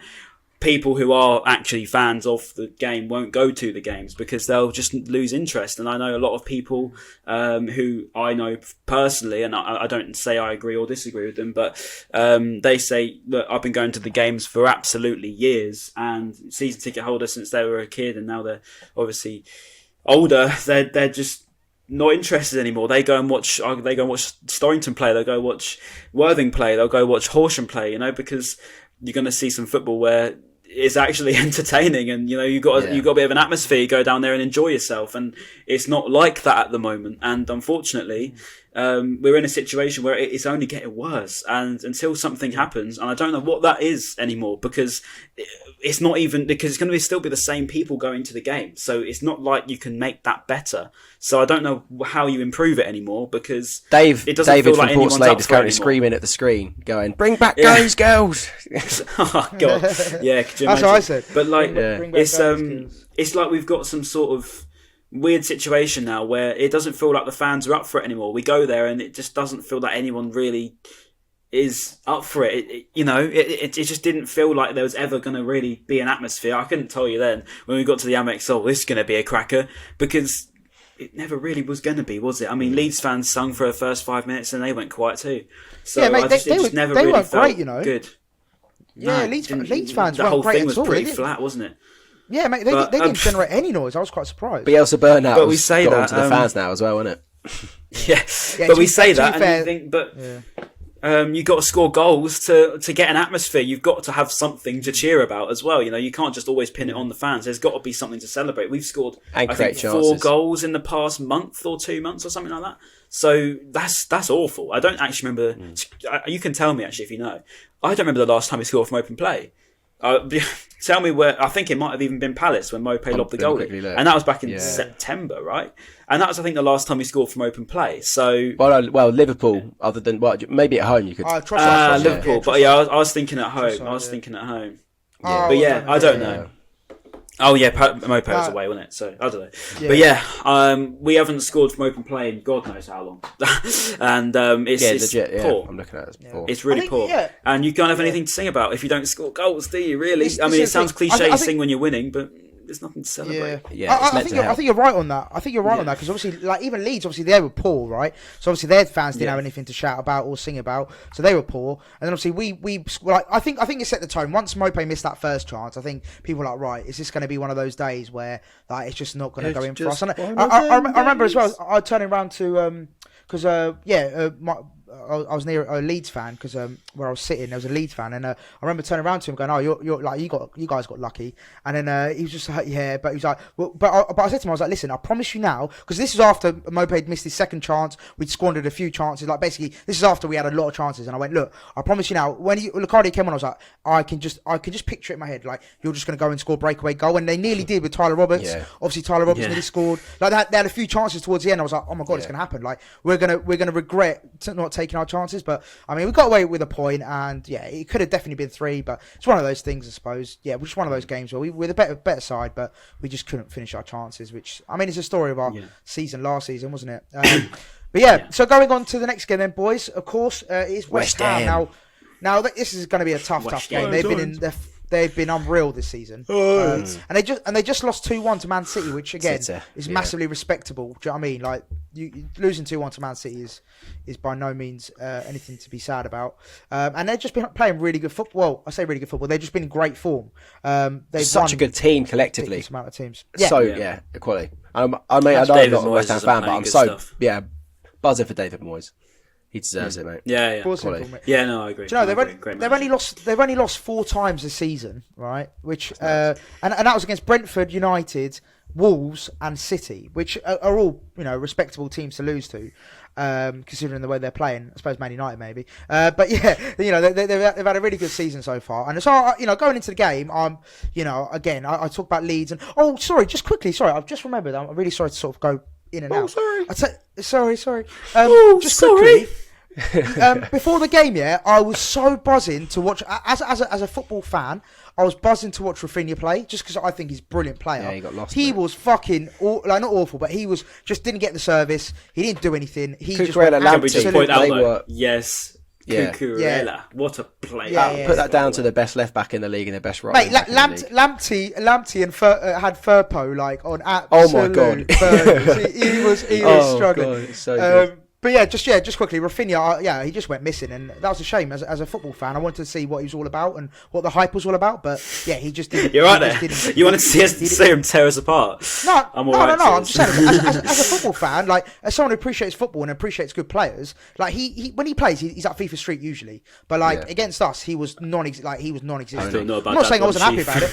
people who are actually fans of the game won't go to the games because they'll just lose interest. And I know a lot of people who I know personally, and I don't say I agree or disagree with them, but they say that I've been going to the games for absolutely years and season ticket holders since they were a kid, and now they're obviously older. They're just not interested anymore. They go and watch Storrington play. They'll go watch Worthing play. They'll go watch Horsham play. Because you're going to see some football where it's actually entertaining, and you've got a bit of an atmosphere. You go down there and enjoy yourself, and it's not like that at the moment. And unfortunately, we're in a situation where it's only getting worse. And until something happens, and I don't know what that is anymore, because it's not even, because it's going to still be the same people going to the game. So it's not like you can make that better. So I don't know how you improve it anymore, because it doesn't David feel like from anyone's up is for it currently anymore. screaming at the screen, going, "Bring back those girls!" Oh God, yeah. Could you That's imagine? what I said. But like, it's like we've got some sort of weird situation now where it doesn't feel like the fans are up for it anymore. We go there and it just doesn't feel like anyone really is up for it. It just didn't feel like there was ever going to really be an atmosphere. I couldn't tell you then when we got to the Amex, this is going to be a cracker, because it never really was going to be, was it? I mean, Leeds fans sung for the first 5 minutes and they went quiet too. So mate, it just never really felt great, good. Yeah, Leeds fans the weren't whole great thing was at all. pretty flat, wasn't it? Yeah, mate, they didn't generate any noise. I was quite surprised. Bielsa burnout. But we say got that onto the fans now as well, isn't it? Yeah, but we say that, and you think, but you've got to score goals to get an atmosphere. You've got to have something to cheer about as well. You can't just always pin it on the fans. There's got to be something to celebrate. We've scored, I think, 4 goals in the past month or 2 months or something like that. So that's awful. I don't actually remember. You can tell me actually if you know. I don't remember the last time we scored from open play. Tell me where. I think it might have even been Palace when Mopé lobbed the goal, and that was back in September, right? And that was, I think, the last time we scored from open play. So, well, Liverpool, other than maybe at home you could. Liverpool, but I was thinking at home. I don't know. Oh yeah, Mopé was away, wasn't it? So I don't know. Yeah. But we haven't scored from open play in God knows how long, and it's legit, poor. I'm looking at it. It's poor. It's really poor, and you can't have anything to sing about if you don't score goals, do you? Really? It sounds cliche to sing when you're winning, but there's nothing to celebrate. I think you're right on that. I think you're right on that, because obviously, like even Leeds, obviously they were poor, right? So obviously their fans didn't have anything to shout about or sing about, so they were poor. And then obviously we like I think it set the tone. Once Mopé missed that first chance, I think people were like, right, is this going to be one of those days where like it's just not going to go in for us? And I remember as well. I turning around to because I was near a Leeds fan because where I was sitting, there was a Leeds fan, and I remember turning around to him going, "Oh, you're like you guys got lucky." And then he was just like, "Yeah," but he was like, "Well," but I said to him, I was like, "Listen, I promise you now," because this is after Moped missed his second chance. We'd squandered a few chances. Like basically, this is after we had a lot of chances, and I went, "Look, I promise you now." When Lucardi came on, I was like, I can just picture it in my head, like you're just going to go and score a breakaway goal, and they nearly did with Tyler Roberts. Yeah. Obviously, Tyler Roberts nearly scored. Like they had a few chances towards the end. I was like, "Oh my god, it's going to happen!" Like we're gonna regret not taking our chances. But I mean, we got away with a point, and yeah, it could have definitely been 3. But it's one of those things, I suppose. Yeah, which is one of those games where we're the better side, but we just couldn't finish our chances. Which I mean, it's a story of our season last season, wasn't it? But yeah, so going on to the next game, then, boys. Of course, it is West Ham. Now this is going to be a tough game. They've been unreal this season, and they just lost 2-1 to Man City, which again is massively respectable. Do you know what I mean? Like losing 2-1 to Man City is by no means anything to be sad about. And they've just been playing really good football. Well, I say really good football. They've just been in great form. They've such a good team collectively. Amount of teams. Quality. I know I'm not a West Ham fan, but I'm buzzing for David Moyes. He deserves it, mate. Yeah. Yeah, no, I agree. Do you know, they've only lost 4 times this season, right? Which and that was against Brentford, United, Wolves, and City, which are all respectable teams to lose to, considering the way they're playing. I suppose Man United maybe, but yeah, they've had a really good season so far. And so going into the game, again I talk about Leeds and just quickly, I've just remembered. I'm really sorry to sort of go in and out. Sorry. Just quickly. Before the game, I was so buzzing to watch. As a football fan, I was buzzing to watch Rafinha play, just because I think he's a brilliant player. Yeah, he got lost. He was fucking not awful, but he was just didn't get the service. He didn't do anything. He just can we just point out though? Yes. Yeah. Cucurella, what a player! Put that down to the best left back in the league and the best right. Mate, Lamptey and had Firpo like on absolute. Oh my god, he was struggling. God, so good. But just quickly, Rafinha, he just went missing, and that was a shame. As a football fan, I wanted to see what he was all about and what the hype was all about. But yeah, he just didn't. You're right there. You wanted to see him tear us apart. No. I'm just saying, as a football fan, like as someone who appreciates football and appreciates good players, like he when he plays, he's at FIFA Street usually. But against us, he was non-existent. I'm not saying I wasn't happy about it.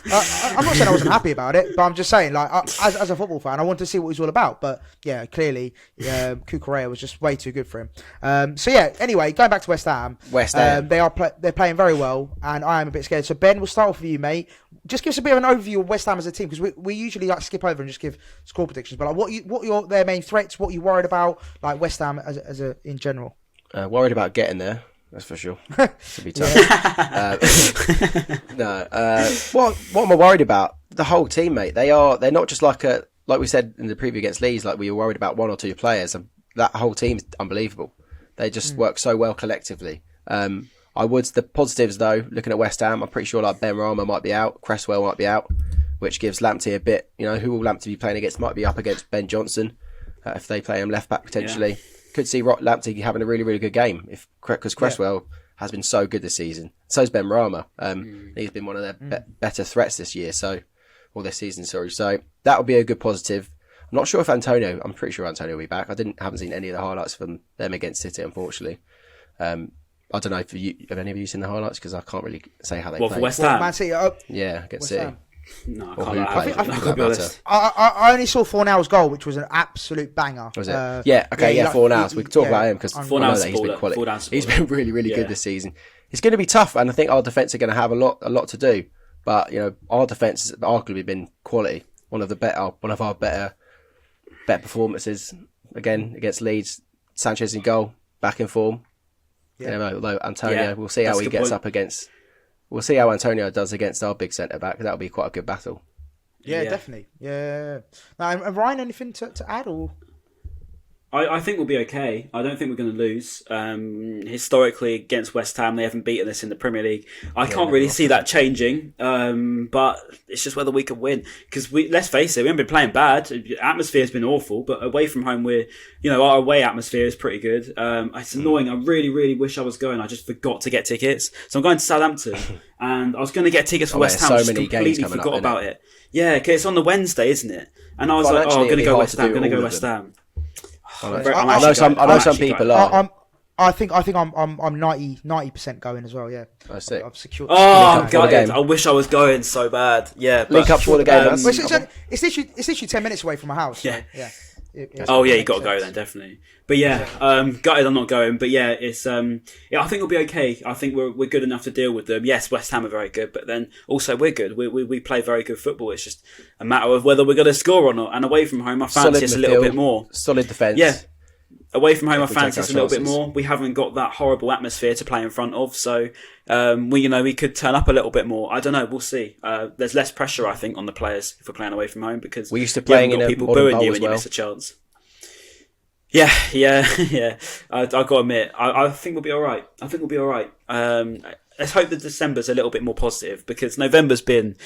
I'm not saying I wasn't happy about it, but I'm just saying, like as a football fan, I wanted to see what he was all about. But yeah, clearly, Cucurella was just way too good for him. Anyway, going back to West Ham. They're playing very well, and I am a bit scared. So Ben, we'll start off with you, mate. Just give us a bit of an overview of West Ham as a team, because we usually skip over and just give score predictions. But like, what are their main threats? What are you worried about? Like West Ham as a in general. Worried about getting there. That's for sure. To be tough. What am I worried about? The whole team, mate. They're not just like we said in the preview against Leeds. Like we were worried about 1 or 2 players. That whole team's unbelievable. They just work so well collectively. The positives though, looking at West Ham, I'm pretty sure like Ben Rama might be out, Cresswell might be out, which gives Lamptey a bit. Who will Lamptey be playing against? Might be up against Ben Johnson if they play him left back potentially. Yeah. Could see Lamptey having a really, really good game because Cresswell has been so good this season. So's Ben Rama. He's been one of their better threats this season. So that would be a good positive. I'm not sure if I'm pretty sure Antonio will be back. Haven't seen any of the highlights from them against City, unfortunately. I don't know if have any of you seen the highlights, because I can't really say how they played. For West Ham? Man City, against City. No, I can't. I only saw Fornell's goal, which was an absolute banger. Was it? Fornell. We can talk about him because he's been quality. He's been really, really good this season. It's going to be tough, and I think our defence are going to have a lot to do. But our defence has arguably been quality. One of our better performances again against Leeds. Sanchez in goal, back in form. Although Antonio, we'll see how he gets up against. We'll see how Antonio does against our big centre back. That'll be quite a good battle. Yeah, definitely. Yeah. Now, Ryan, anything to add or? I think we'll be okay. I don't think we're going to lose. Historically, against West Ham, they haven't beaten us in the Premier League. I can't really see that changing, but it's just whether we can win. Because let's face it, we haven't been playing bad. The atmosphere's been awful, but away from home, our away atmosphere is pretty good. It's annoying. I really, really wish I was going. I just forgot to get tickets. So I'm going to Southampton, and I was going to get tickets for West Ham. I just completely forgot about it. Yeah, because it's on the Wednesday, isn't it? And I was I'm going to go West Ham. I know some people are. I think I'm 90% going as well. Yeah, That's it. I've secured. Oh, I'm gutted. I wish I was going so bad. Yeah, link up for the game. It's literally 10 minutes away from my house. Yeah, so, yeah. You got to go then, definitely. But gutted I'm not going. But yeah, it's I think we'll be okay. I think we're good enough to deal with them. Yes, West Ham are very good, but then also we're good. We play very good football. It's just a matter of whether we're going to score or not. And away from home, I fancy us a little bit more. Solid defence. Yeah. Away from home, I fancy us a little bit more. We haven't got that horrible atmosphere to play in front of, so we could turn up a little bit more. I don't know. We'll see. There's less pressure, I think, on the players if we're playing away from home because we're used to playing in people booing you when you miss a chance. Yeah. I got to admit, I think we'll be all right. Let's hope that December's a little bit more positive because November's been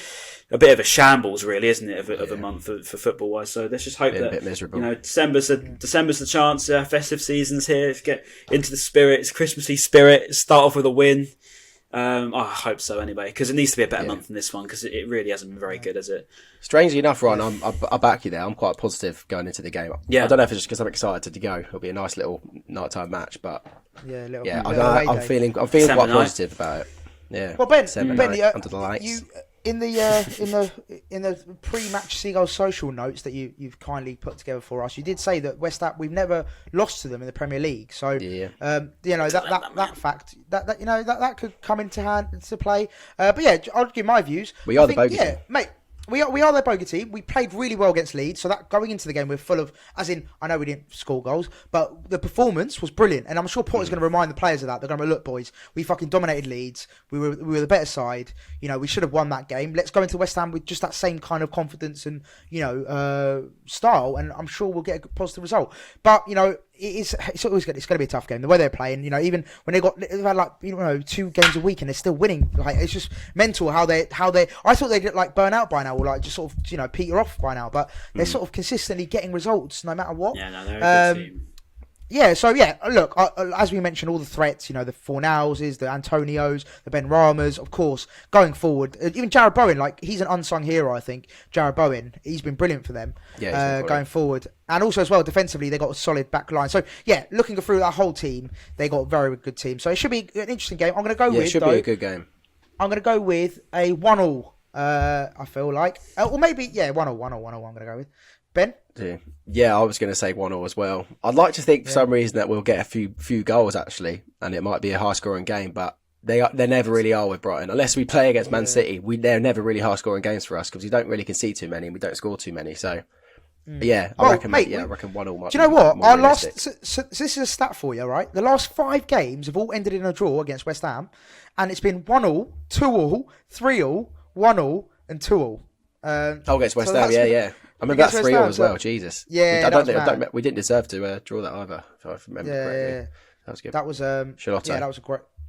a bit of a shambles, really, isn't it, of a month for football wise? So let's just hope that a bit miserable. December's the chance. Festive season's here. Let's get into the spirit. It's Christmassy spirit. Start off with a win. I hope so anyway, because it needs to be a better month than this one because it really hasn't been very good, has it? Strangely enough, Ryan, I back you there. I'm quite positive going into the game. Yeah. I don't know if it's just because I'm excited to go. It'll be a nice little nighttime match, but I'm feeling quite positive about it. Yeah. Well, Ben, under the lights. In the pre-match Seagulls Social notes that you've kindly put together for us, you did say that West Ham, we've never lost to them in the Premier League. So that fact that could come into play. But yeah, I'll give my views. We are the bogey team. Mate. We are their bogey team. We played really well against Leeds, so that going into the game we're full of. As in, I know we didn't score goals, but the performance was brilliant, and I'm sure Potter's going to remind the players of that. They're going to look, boys, we fucking dominated Leeds. We were the better side. We should have won that game. Let's go into West Ham with just that same kind of confidence and style, and I'm sure we'll get a positive result. But it's always good. It's going to be a tough game. The way they're playing, even when they've had 2 games a week and they're still winning, it's just mental how they. I thought they'd burn out by now, or just sort of peter off by now, but they're sort of consistently getting results no matter what. Yeah, no, they're a good team. Yeah, so look, as we mentioned, all the threats, the Fornalses, the Antonios, the Ben Ramas, of course, going forward, even Jared Bowen, he's an unsung hero, I think. Jared Bowen, he's been brilliant for them going forward. And also as well, defensively, they got a solid back line. So, looking through that whole team, they got a very good team. So it should be an interesting game. I'm going to go with, it should be a good game. I'm going to go with a 1-1, I feel like. Or maybe, 1-1, I'm going to go with. Ben? Yeah, I was going to say 1-1 as well. I'd like to think for some reason that we'll get a few goals actually, and it might be a high scoring game, but they never really are with Brighton. Unless we play against Man City, they're never really high scoring games for us because we don't really concede too many and we don't score too many. So I reckon 1-1 might. Do you know what? Our last so this is a stat for you, right? The last 5 games have all ended in a draw against West Ham, and it's been 1-1, 2-1, 3-1, 1-1, and 2-1. Against West Ham, yeah. I remember that 3-0 as well. Jesus. Yeah, I don't think we didn't deserve to draw that either, if I remember correctly. Yeah. That was good. That was Charlotte. Yeah, that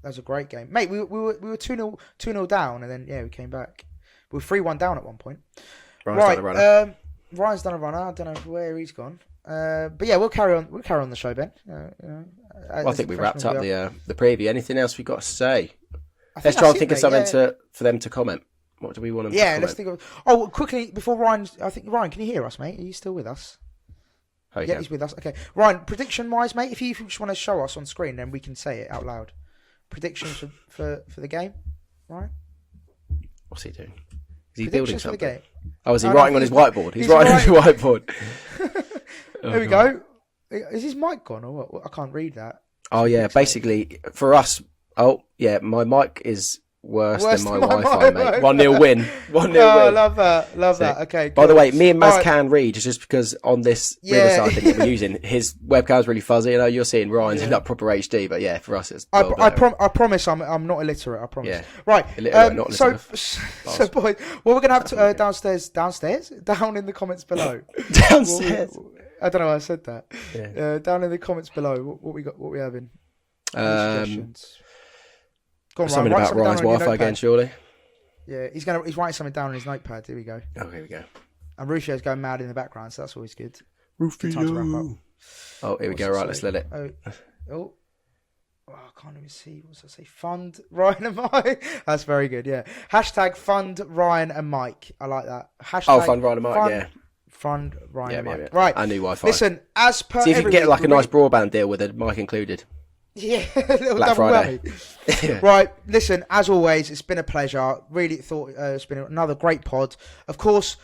was a great game, mate. We were 2-0 down, and then we came back. We were 3-1 down at one point. Ryan's done a runner. Ryan's done a runner. I don't know where he's gone. But yeah, we'll carry on. We'll carry on the show, Ben. I think we wrapped up the preview. Anything else we got to say? Let's try and think of something for them to comment. What do we want to comment? Let's think of... Oh, quickly, before Ryan... Ryan, can you hear us, mate? Are you still with us? Oh, yeah. He's with us. Okay. Ryan, prediction-wise, mate, if you just want to show us on screen, then we can say it out loud. Predictions for the game, Ryan? What's he doing? Is he building something? For the game. Oh, is he writing on his whiteboard? He's writing on his whiteboard. There we go. Is his mic gone or what? I can't read that. Oh, yeah. Basically, for us... Oh, yeah, my mic is... Worse than my Wi-Fi, mate. 1-0 win. 1-0 win. I love that. That. Okay. By the way, me and Maz can read just because on this Riverside thing that we're using, his webcam's really fuzzy. You're seeing Ryan's in that proper HD, but for us it's. I promise I'm not illiterate. I promise. Yeah. Right. Illiterate, not illiterate. So boys, what we're gonna have downstairs, down in the comments below. Downstairs. I don't know why I said that. Yeah. Down in the comments below, what we got? What we having? Suggestions. On, something about Ryan's Wi-Fi again, surely. Yeah, he's writing something down on his notepad. Here we go. Oh, here we go. And Rufio's going mad in the background, so that's always good. Rufio. Time to wrap up. Oh, here we go. Right, let's let it. Oh, I can't even see. What's that say? Fund Ryan and Mike. That's very good. Yeah. Hashtag fund Ryan and Mike. I like that. Hashtag fund Ryan and Mike. Fund Ryan and Mike. Right. I knew Wi-Fi. Listen, as per see if you can get a nice broadband deal with a mic included. Yeah, a little Black double Friday. whammy. Right, listen, as always, it's been a pleasure. Really thought it's been another great pod. Of course,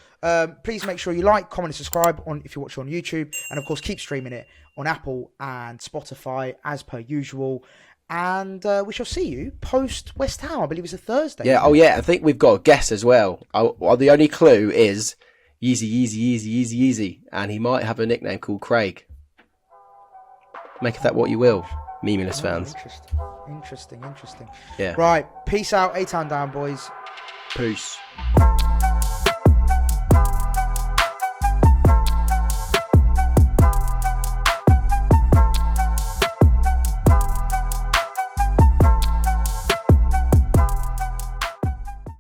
please make sure you like, comment, and subscribe if you're watching on YouTube. And of course, keep streaming it on Apple and Spotify as per usual. And we shall see you post West Ham. I believe it's a Thursday. Yeah, I think we've got a guess as well. The only clue is Yeezy. And he might have a nickname called Craig. Make of that what you will. Memeless fans. Interesting. Yeah. Right. Peace out. A-Town down, boys. Peace.